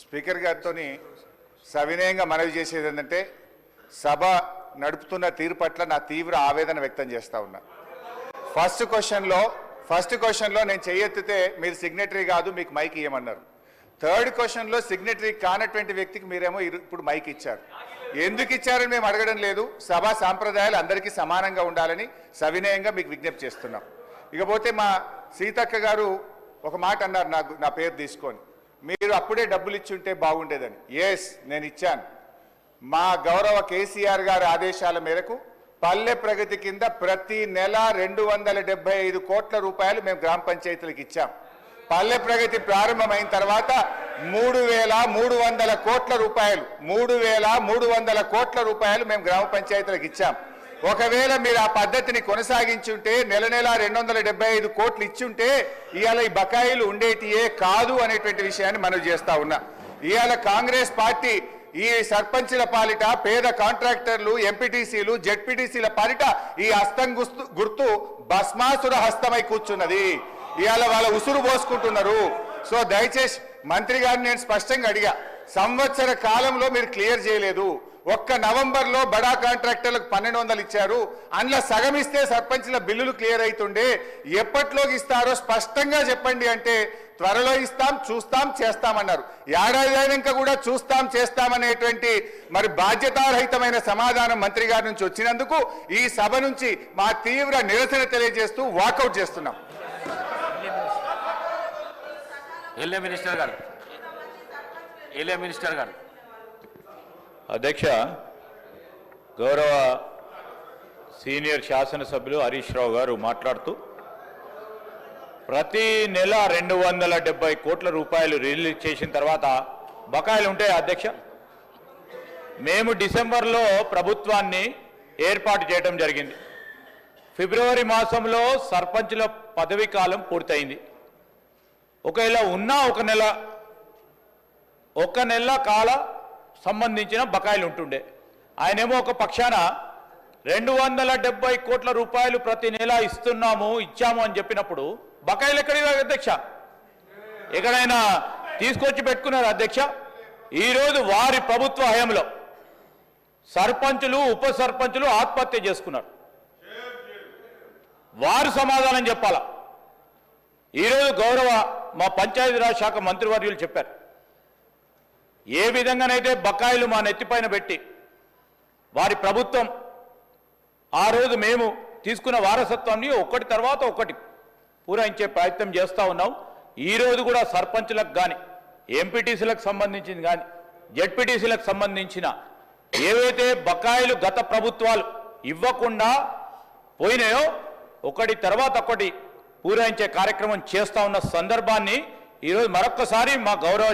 Speaker గారితో సవినయంగా మనవి చేసేది ఏంటంటే సభ నడుపుతున్న తీరు పట్ల నా తీవ్ర ఆవేదన వ్యక్తం చేస్తా ఉన్నా. ఫస్ట్ క్వశ్చన్లో నేను చేయెత్తితే మీరు సిగ్నేటరీ కాదు, మీకు మైక్ ఇవ్వమన్నారు. థర్డ్ క్వశ్చన్లో సిగ్నేటరీ కానటువంటి వ్యక్తికి మీరేమో ఇప్పుడు మైక్ ఇచ్చారు. ఎందుకు ఇచ్చారని మేము అడగడం లేదు. సభా సాంప్రదాయాలు అందరికీ సమానంగా ఉండాలని సవినయంగా మీకు విజ్ఞప్తి చేస్తున్నాం. ఇకపోతే మా సీతక్క గారు ఒక మాట అన్నారు, నా పేరు తీసుకొని, మీరు అప్పుడే డబ్బులు ఇచ్చుంటే బాగుండేదని. ఎస్, నేను ఇచ్చాను. మా గౌరవ కేసీఆర్ గారి ఆదేశాల మేరకు పల్లె ప్రగతి కింద ప్రతి నెల 275 కోట్ల రూపాయలు మేము గ్రామ పంచాయతీలకు ఇచ్చాం. పల్లె ప్రగతి ప్రారంభమైన తర్వాత 3,300 కోట్ల రూపాయలు 3,300 కోట్ల రూపాయలు మేము గ్రామ పంచాయతీలకు ఇచ్చాం. ఒకవేళ మీరు ఆ పద్ధతిని కొనసాగించుంటే నెల 275 కోట్లు ఇచ్చుంటే ఇవాళ ఈ బకాయిలు ఉండేటియే కాదు అనేటువంటి విషయాన్ని మనం చేస్తా ఉన్నా. ఇవాళ కాంగ్రెస్ పార్టీ ఈ సర్పంచుల పాలిట, పేద కాంట్రాక్టర్లు, ఎంపీటీసీలు, జెడ్పీటీసీల పాలిట ఈ హస్తం గుర్తు భస్మాసుర హస్తమై కూర్చున్నది. ఇవాళ వాళ్ళ ఉసురు పోసుకుంటున్నారు. సో దయచేసి మంత్రి గారిని నేను స్పష్టంగా అడిగా, సంవత్సర కాలంలో మీరు క్లియర్ చేయలేదు. ఒక్క నవంబర్లో బడా కాంట్రాక్టర్లకు 1,200 ఇచ్చారు. అందులో సగం ఇస్తే సర్పంచ్ల బిల్లులు క్లియర్ అవుతుండే. ఎప్పట్లోకి ఇస్తారో స్పష్టంగా చెప్పండి అంటే త్వరలో ఇస్తాం, చూస్తాం, చేస్తామన్నారు. ఏడాది అయినాక కూడా చూస్తాం, చేస్తామనేటువంటి మరి బాధ్యతారహితమైన సమాధానం మంత్రి గారి నుంచి వచ్చినందుకు ఈ సభ నుంచి మా తీవ్ర నిరసన తెలియజేస్తూ వాకౌట్ చేస్తున్నాం. మినిస్టర్ గారు అధ్యక్ష, గౌరవ సీనియర్ శాసనసభ్యులు హరీష్ రావు గారు మాట్లాడుతూ ప్రతి నెల 270 కోట్ల రూపాయలు రిలీజ్ చేసిన తర్వాత బకాయిలు ఉంటాయి. అధ్యక్ష, మేము డిసెంబర్లో ప్రభుత్వాన్ని ఏర్పాటు చేయడం జరిగింది. ఫిబ్రవరి మాసంలో సర్పంచుల పదవీ కాలం పూర్తయింది. ఒకవేళ ఉన్న ఒక నెల కాల సంబంధించిన బకాయిలు ఉంటుండే. ఆయనేమో ఒక పక్షాన 270 కోట్ల రూపాయలు ప్రతి నెల ఇచ్చాము అని చెప్పినప్పుడు బకాయిలు ఎక్కడికి అధ్యక్ష? ఎక్కడైనా తీసుకొచ్చి పెట్టుకున్నారు అధ్యక్ష? ఈరోజు వారి ప్రభుత్వ హయాంలో సర్పంచులు, ఉప సర్పంచులు ఆత్మహత్య చేసుకున్నారు. వారు సమాధానం చెప్పాలా? ఈరోజు గౌరవ మా పంచాయతీరాజ్ శాఖ మంత్రివర్యులు చెప్పారు, ఏ విధంగానైతే బకాయిలు మా నెత్తిపైన పెట్టి వారి ప్రభుత్వం ఆ రోజు మేము తీసుకున్న వారసత్వాన్ని ఒకటి తర్వాత ఒకటి పూరించే ప్రయత్నం చేస్తూ ఉన్నాం. ఈరోజు కూడా సర్పంచులకు కానీ, ఎంపీటీసీలకు సంబంధించింది కానీ, జెడ్పీటీసీలకు సంబంధించిన ఏవైతే బకాయిలు గత ప్రభుత్వాలు ఇవ్వకుండా పోయినాయో ఒకటి తర్వాత ఒకటి పూరించే కార్యక్రమం చేస్తూ ఉన్న సందర్భాన్ని ఈరోజు మరొక్కసారి మా గౌరవ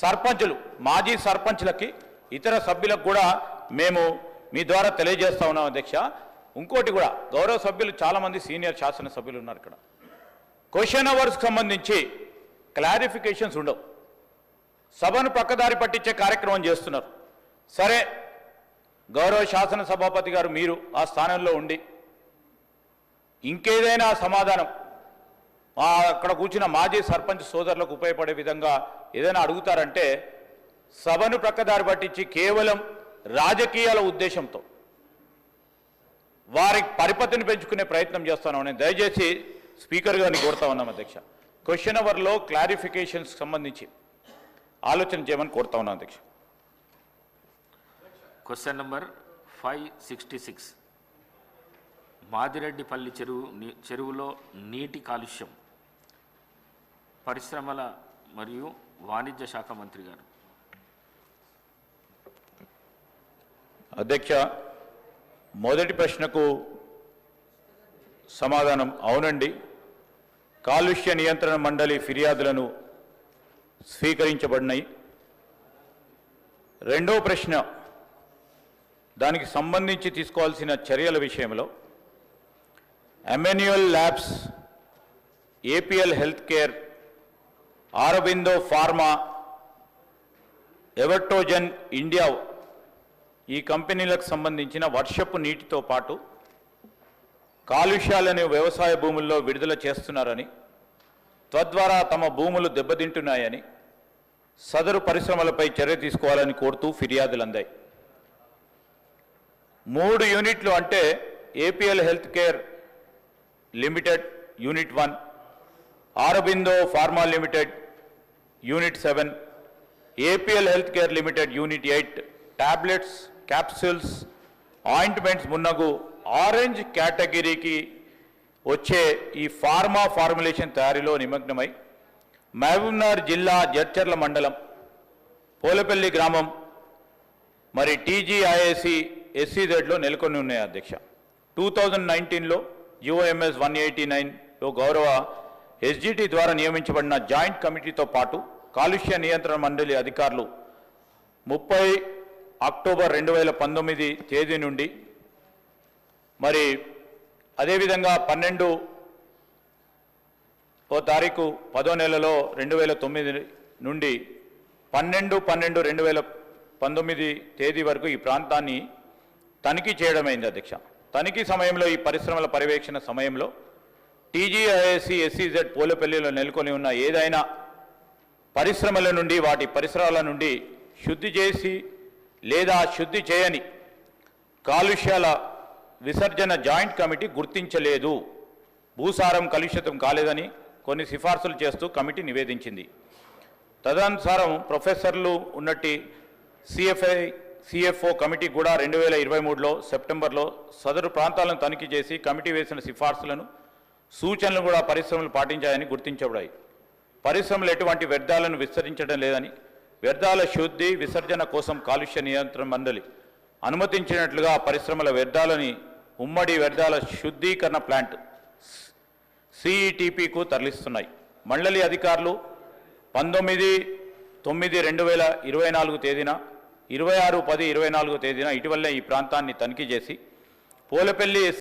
సర్పంచులు, మాజీ సర్పంచులకి, ఇతర సభ్యులకు కూడా మేము మీ ద్వారా తెలియజేస్తా ఉన్నాం అధ్యక్ష. ఇంకోటి కూడా, గౌరవ సభ్యులు చాలామంది సీనియర్ శాసనసభ్యులు ఉన్నారు ఇక్కడ. క్వశ్చన్ అవర్స్కి సంబంధించి క్లారిఫికేషన్స్ ఉండవు. సభను పక్కదారి పట్టించే కార్యక్రమం చేస్తున్నారు. సరే, గౌరవ శాసనసభాపతి గారు మీరు ఆ స్థానంలో ఉండి ఇంకేదైనా సమాధానం అక్కడ కూర్చున్న మాజీ సర్పంచ్ సోదరులకు ఉపయోగపడే విధంగా ఏదైనా అడుగుతారంటే సభను ప్రక్కదారి పట్టించి కేవలం రాజకీయాల ఉద్దేశంతో వారి పరిపతిని పెంచుకునే ప్రయత్నం చేస్తాను. నేను దయచేసి స్పీకర్ గారిని కోరుతా ఉన్నాం అధ్యక్ష, క్వశ్చన్ అవర్లో క్లారిఫికేషన్స్ సంబంధించి ఆలోచన చేయమని కోరుతా ఉన్నాం అధ్యక్ష. క్వశ్చన్ నెంబర్ 566, మాదిరెడ్డిపల్లి చెరువులో నీటి కాలుష్యం, పరిశ్రమల మరియు వాణిజ్య శాఖ మంత్రి గారు. అధ్యక్ష, మొదటి ప్రశ్నకు సమాధానం అవునండి. కాలుష్య నియంత్రణ మండలి ఫిర్యాదులను స్వీకరించబడినాయి. రెండో ప్రశ్న, దానికి సంబంధించి తీసుకోవాల్సిన చర్యల విషయంలో Emmanuel labs, APL health care, Aurobindo pharma, Evertogen India ఈ కంపెనీలకు సంబంధించిన వర్షపు నీటితో పాటు కాలుష్యాలను వ్యవసాయ భూముల్లో విడుదల చేస్తున్నారని, తద్వారా తమ భూములు దెబ్బతింటున్నాయని సదరు పరిశ్రమలపై చర్య తీసుకోవాలని కోరుతూ ఫిర్యాదులు అందాయి. 3 యూనిట్లు అంటే APL health care limited unit 1, Aurobindo pharma limited unit 7, APL health care limited unit 8 tablets, capsules, ointments మున్నగు ఆరెంజ్ కేటగిరీకి వచ్చే ఈ ఫార్మా ఫార్ములేషన్ తయారీలో నిమగ్నమై మహబూబ్నగర్ జిల్లా జడ్చర్ల మండలం పోలేపల్లి గ్రామం మరి టీజీఐఏసి ఎస్సీజెడ్లో నెలకొని ఉన్నాయి అధ్యక్ష. 2019లో యుఎంఎస్ 189లో గౌరవ ఎస్జిటి ద్వారా నియమించబడిన జాయింట్ కమిటీతో పాటు కాలుష్య నియంత్రణ మండలి అధికారులు 30 అక్టోబర్ 2019 తేదీ నుండి మరి అదేవిధంగా 12వ తారీఖు 10వ నెలలో 2009 నుండి 12/12/2019 తేదీ వరకు ఈ ప్రాంతాన్ని తనిఖీ చేయడమైంది అధ్యక్ష. తనిఖీ సమయంలో ఈ పరిశ్రమల పర్యవేక్షణ సమయంలో టీజీఐఏసి ఎస్సీజెడ్ పోలేపల్లిలో నెలకొని ఉన్న ఏదైనా పరిశ్రమల నుండి వాటి పరిసరాల నుండి శుద్ధి చేసి లేదా శుద్ధి చేయని కాలుష్యాల విసర్జన జాయింట్ కమిటీ గుర్తించలేదు. భూసారం కలుషితం కాలేదని కొన్ని సిఫార్సులు చేస్తూ కమిటీ నివేదించింది. తదనుసారం ప్రొఫెసర్లు ఉన్నట్టి సిఎఫ్ఓ కమిటీ కూడా 2023లో సెప్టెంబర్లో సదరు ప్రాంతాలను తనిఖీ చేసి కమిటీ వేసిన సిఫార్సులను సూచనలు కూడా పరిశ్రమలు పాటించాయని గుర్తించబడాయి. పరిశ్రమలు ఎటువంటి వ్యర్థాలను విస్తరించడం లేదని, వ్యర్థాల శుద్ధి విసర్జన కోసం కాలుష్య నియంత్రణ మండలి అనుమతించినట్లుగా పరిశ్రమల వ్యర్థాలని ఉమ్మడి వ్యర్థాల శుద్ధీకరణ ప్లాంట్ సిఈటిపికు తరలిస్తున్నాయి. మండలి అధికారులు 19/9/2024 తేదీన 26/10/24 తేదీన ఇటీవలే ఈ ప్రాంతాన్ని తనిఖీ చేసి పోలేపల్లి